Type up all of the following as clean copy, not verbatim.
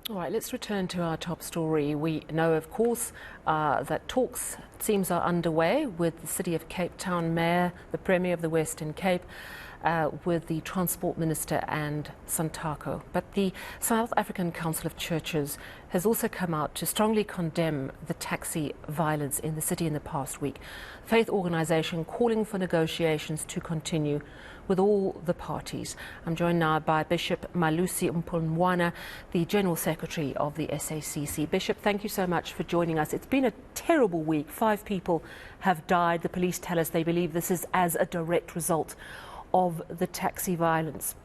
All right, let's return to our top story. We know, of course, that talks, it seems, are underway with the City of Cape Town Mayor, the Premier of the Western Cape, with the Transport Minister and SACC. But the South African Council of Churches has also come out to strongly condemn the taxi violence in the city in the past week. Faith organisation calling for negotiations to continue with all the parties. I'm joined now by Bishop Malusi Mpumlwana, the General Secretary of the SACC. Bishop, thank you so much for joining us. It's been a terrible week. 5 people have died. The police tell us they believe this is as a direct result of the taxi violence.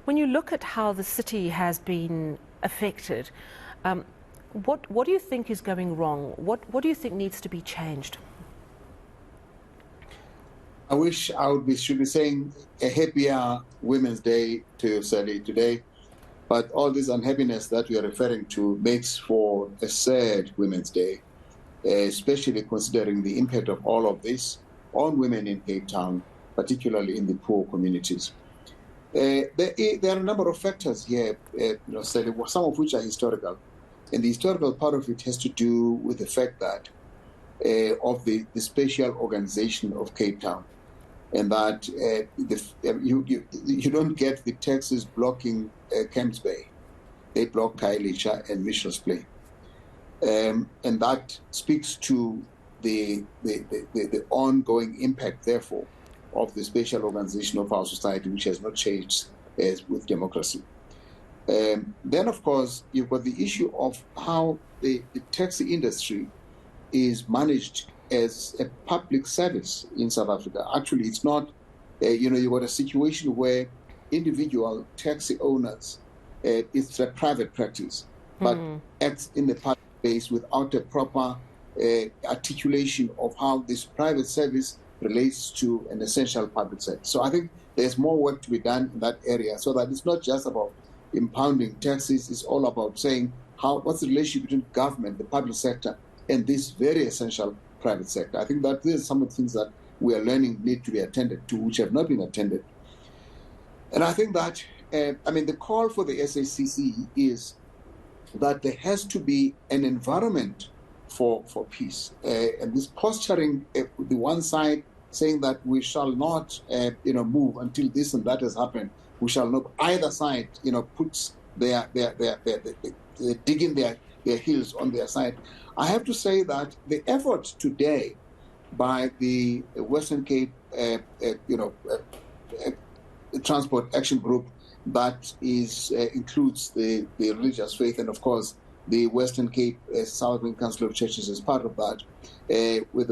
When you look at how the city has been affected, what do you think is going wrong? What do you think needs to be changed? I wish should be saying a happier Women's Day to Sally today, but all this unhappiness that you are referring to makes for a sad Women's Day, especially considering the impact of all of this on women in Cape Town, particularly in the poor communities. There are a number of factors here, Sally, some of which are historical, and the historical part of it has to do with the fact that of the spatial organization of Cape Town. And that you don't get the taxis blocking Camps Bay. They block Khayelitsha and Mitchell's Plain. And that speaks to the ongoing impact, therefore, of the spatial organization of our society, which has not changed with democracy. Then, of course, you've got the issue of how the taxi industry is managed as a public service in South Africa. Actually, it's not, you've got a situation where individual taxi owners, it's a private practice, but acts in the public space without a proper articulation of how this private service relates to an essential public service. So I think there's more work to be done in that area, so that it's not just about impounding taxis, it's all about saying what's the relationship between government, the public sector, and this very essential private sector. I think that these are some of the things that we are learning need to be attended to, which have not been attended. And I think that, the call for the SACC is that there has to be an environment for peace. And this posturing, the one side saying that we shall not, move until this and that has happened. We shall not. Either side, puts their digging their heels on their side. I have to say that the effort today by the Western Cape, Transport Action Group that includes the religious faith and, of course, the Western Cape South African Council of Churches as part of that, with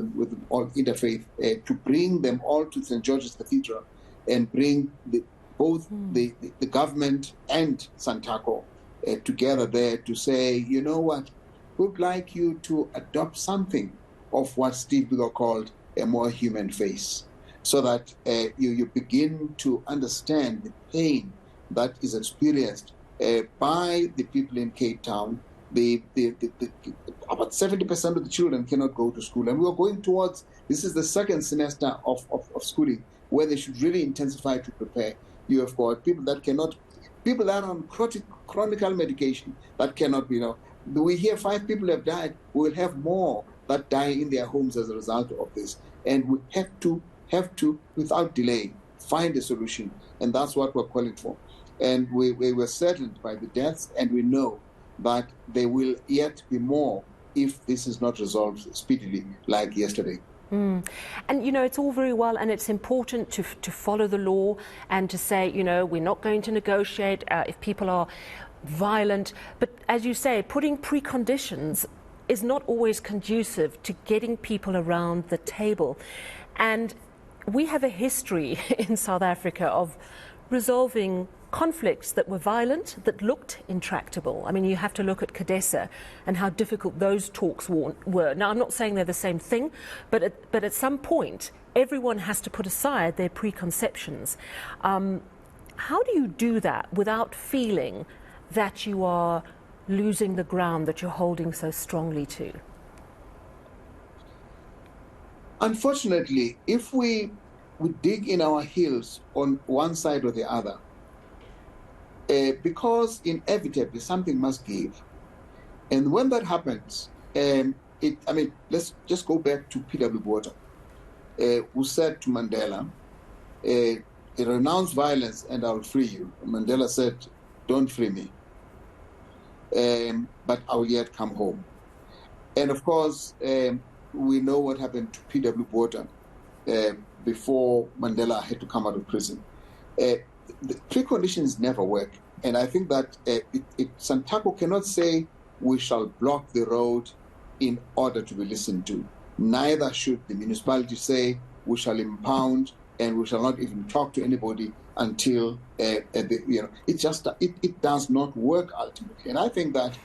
all interfaith, to bring them all to St. George's Cathedral and bring both the government and SACC together there to say, you know what, we'd like you to adopt something of what Steve Biko called a more human face, so that you begin to understand the pain that is experienced by the people in Cape Town. About 70% of the children cannot go to school, and we are going towards, this is the second semester of schooling, where they should really intensify to prepare. You have got people that are on chronic medication that cannot be, we hear 5 people have died. We will have more that die in their homes as a result of this. And we have to, without delay, find a solution. And that's what we're calling for. And we were saddened by the deaths, and we know that there will yet be more if this is not resolved speedily, like yesterday. And, it's all very well, and it's important to follow the law and to say, we're not going to negotiate if people are violent. But as you say, putting preconditions is not always conducive to getting people around the table. And we have a history in South Africa of resolving conflicts that were violent, that looked intractable. I mean, you have to look at Cadessa and how difficult those talks were. Now, I'm not saying they're the same thing, but at some point, everyone has to put aside their preconceptions. How do you do that without feeling that you are losing the ground that you're holding so strongly to? Unfortunately, if we dig in our heels on one side or the other, because inevitably something must give. And when that happens, let's just go back to P.W. Botha, who said to Mandela, renounce violence and I'll free you. And Mandela said, don't free me, but I will yet come home. And of course, we know what happened to P.W. Botha before Mandela had to come out of prison. The preconditions never work. And I think that Santaco cannot say we shall block the road in order to be listened to. Neither should the municipality say we shall impound and we shall not even talk to anybody until it does not work ultimately. And I think that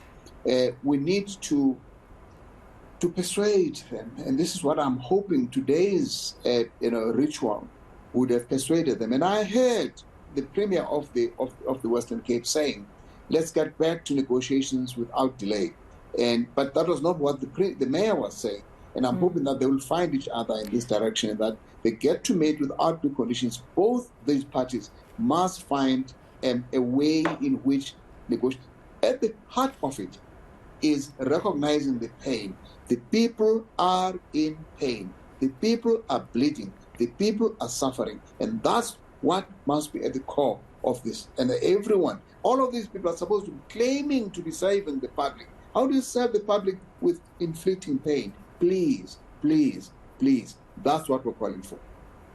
we need to persuade them, and this is what I'm hoping today's ritual would have persuaded them. And I heard the Premier of the Western Cape saying, let's get back to negotiations without delay. But that was not what the mayor was saying. And I'm hoping that they will find each other in this direction, and that they get to meet without preconditions. Both these parties must find a way in which negotiation. At the heart of it is recognizing the pain. The people are in pain. The people are bleeding. The people are suffering. And that's what must be at the core of this. And everyone, all of these people are supposed to be claiming to be saving the public. How do you serve the public with inflicting pain? Please, please, please. That's what we're calling for.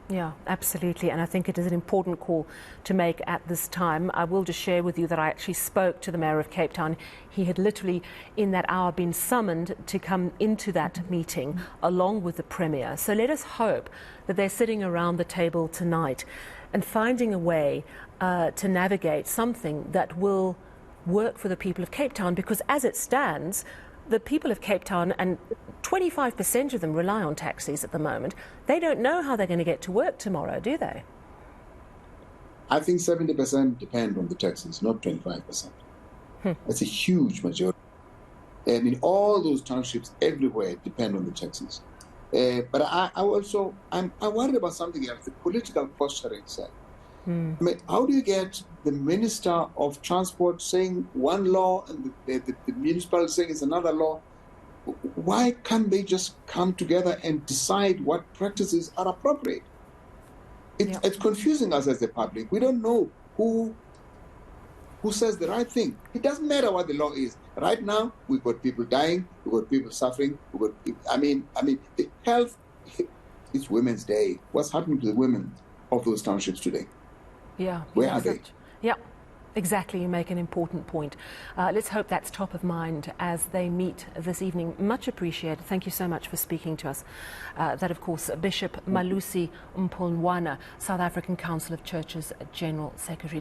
Yeah, absolutely. And I think it is an important call to make at this time. I will just share with you that I actually spoke to the Mayor of Cape Town. He had literally in that hour been summoned to come into that meeting along with the Premier. So let us hope that they're sitting around the table tonight and finding a way to navigate something that will work for the people of Cape Town, because as it stands, the people of Cape Town, and 25% of them rely on taxis at the moment, they don't know how they're going to get to work tomorrow, do they? I think 70% depend on the taxis, not 25%. That's a huge majority. And in all those townships, everywhere, depend on the taxis. But I'm worried about something else, the political posturing side. I mean, how do you get the Minister of Transport saying one law and the municipality saying it's another law? Why can't they just come together and decide what practices are appropriate? It's confusing us as the public. We don't know who says the right thing. It doesn't matter what the law is. Right now, we've got people dying, we've got people suffering, the health, it's Women's Day. What's happening to the women of those townships today? Yeah. Where are they? Yeah, exactly. You make an important point. Let's hope that's top of mind as they meet this evening. Much appreciated. Thank you so much for speaking to us. That, of course, Bishop Malusi Mpumlwana, South African Council of Churches General Secretary.